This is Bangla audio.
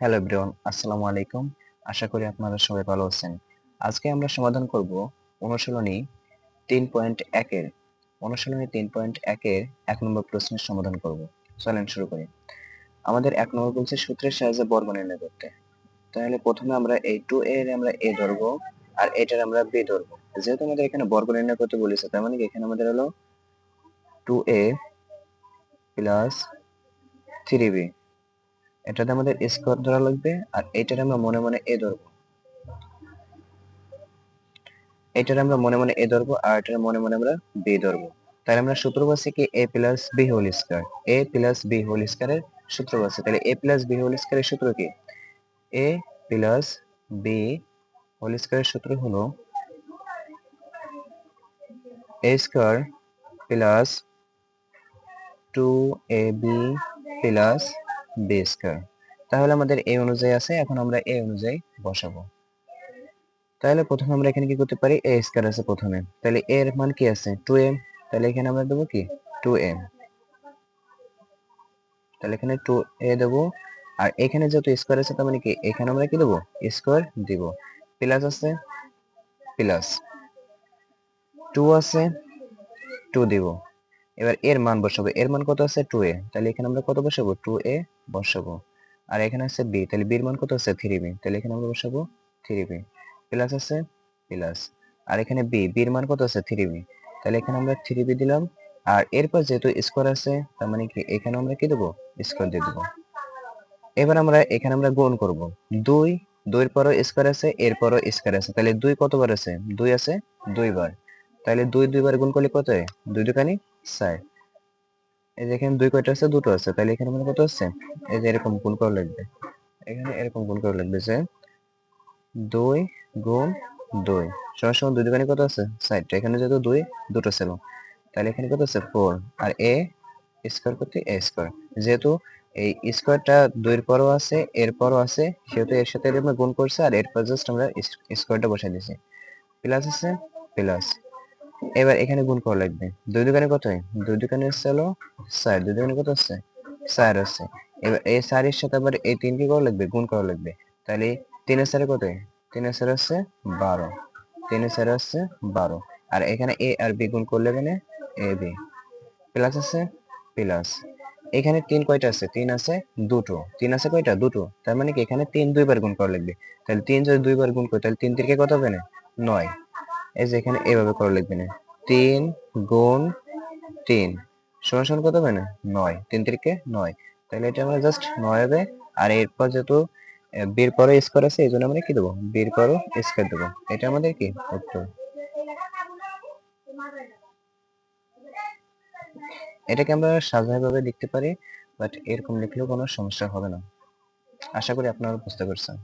হ্যালো এভরিওয়ান, আসসালামু আলাইকুম। আশা করি আপনারা সবাই ভালো আছেন। আজকে আমরা সমাধান করব অনুশীলনী 3.1 এর অনুশীলনী 3.1 এর 1 নম্বর প্রশ্নের সমাধান করব। চলেন শুরু করি। আমাদের 1 নম্বর বলছে সূত্রের সাহায্যে বর্গ নির্ণয় করতে। তাহলে প্রথমে আমরা এই 2a এর আমরা a ধরবো আর এটার আমরা b ধরবো। যেহেতু আমাদের এখানে বর্গ নির্ণয় করতে বলেছে, তার মানে কি এখানে আমাদের হলো 2a প্লাস 3b। এটাতে আমাদের স্কোয়ার ধরা লাগবে আর এটার আমরা মনে মনে a ধরবো। এটার আমরা মনে মনে a ধরবো আর এটার মনে মনে আমরা b ধরবো। তাহলে আমরা সূত্র পাচ্ছি কি a plus b whole square. a plus b whole স্কয়ারের সূত্র পাচ্ছি। তাহলে a প্লাস b হোল স্কয়ারের সূত্র কি? a প্লাস b হোল স্কয়ারের সূত্র হলো a square plus 2ab plus b square. তাহলে আমাদের a অনুযায়ী আছে, এখন আমরা a অনুযায়ী বসাবো। তাহলে প্রথমে আমরা এখানে কি করতে পারি, a স্কয়ার আছে প্রথমে, তাহলে a এর মান কি আছে 2m, তাহলে এখানে আমরা দেবো কি 2m। তাহলে এখানে 2a দেবো আর এখানে যেহেতু স্কয়ার আছে তার মানে কি এখানে আমরা কি দেবো স্কয়ার দিব। প্লাস আছে প্লাস 2 আছে 2 দিব। এবার এর মান বসাবো, এর মান কত আছে 2a, তাহলে এখানে আমরা কত বসাবো 2a বসাবো। আর এখানে আছে b, তাহলে b এর মান কত আছে 3b, তাহলে এখানে আমরা বসাবো 3b। প্লাস আছে প্লাস আর এখানে b এর মান কত আছে 3b, তাহলে এখানে আমরা 3b দিলাম। আর এরপর যেহেতু স্কয়ার আছে তার মানে কি এখানে আমরা কি দেবো স্কয়ার দিয়ে দেবো। এবার আমরা এখানে আমরা গুণ করব 2, 2 এর পরও স্কয়ার আছে, এর পরও স্কয়ার আছে, তাহলে 2 কতবার আছে 2 আছে 2 বার। তাহলে 2 বার গুণ করলে কত হয় 2 দুকানি 4। এই যে এখানে 2 কয়টা আছে দুটো আছে, তাহলে এখানে মানে কত আছে এই যে এরকম গুণ করা লাগবে। এখানে এরকম গুণ করা লাগবে যে 2 গুণ 2 সমান সমান 2 দুকানি কত আছে 4। এখানে যেহেতু 2 দুটো ছিল, তাহলে এখানে কত আছে 4 আর a স্কয়ার করতে a স্কয়ার। যেহেতু এই স্কয়ারটা 2 এর পরও আছে এর পরও আছে, সেহেতু এর সাথে আমরা গুণ করছি আর এরপর জাস্ট আমরা স্কয়ারটা বসাই দিয়েছি। প্লাস আছে প্লাস। এবার এখানে গুণ করা লাগবে 2 দুকানে কত হয় 2 দুকানে হচ্ছে হলো 4, 2 দুকানে কত আছে 4 আছে। এবার এই 4 এর সাথে আবার এই 3 কি করা লাগবে গুণ করা লাগবে। তাহলে 3 এর 4 কত হয় 3 এর 4 আছে 12, 3 এর 4 আছে 12। আর এখানে a আর b গুণ করলে মানে ab। প্লাস আছে প্লাস। এখানে 3 কয়টা আছে 3 আছে দুটো, 3 আছে কয়টা দুটো, তার মানে কি এখানে 3 দুইবার গুণ করা লাগবে। তাহলে 3 যদি দুইবার গুণ করি তাহলে 3 তিরকে কত হবে না 9। এই যে এখানে এভাবে করা লাগবে না, 3 গুণ 3 সমান সমান কত হবে না 9, 3 তিরকে 9। তাহলে এটা আমরা জাস্ট 9 হবে। আর এরপর যেহেতু বের পরে স্কয়ার আছে এই জন্য আমরা কি দেবো বের পরও স্কয়ার দেবো। এটা আমাদের কি উত্তর। এটাকে আমরা সাধারণভাবে লিখতে পারি, বাট এরকম লিখলেও কোনো সমস্যা হবে না। আশা করি আপনারা বুঝতে পারছেন।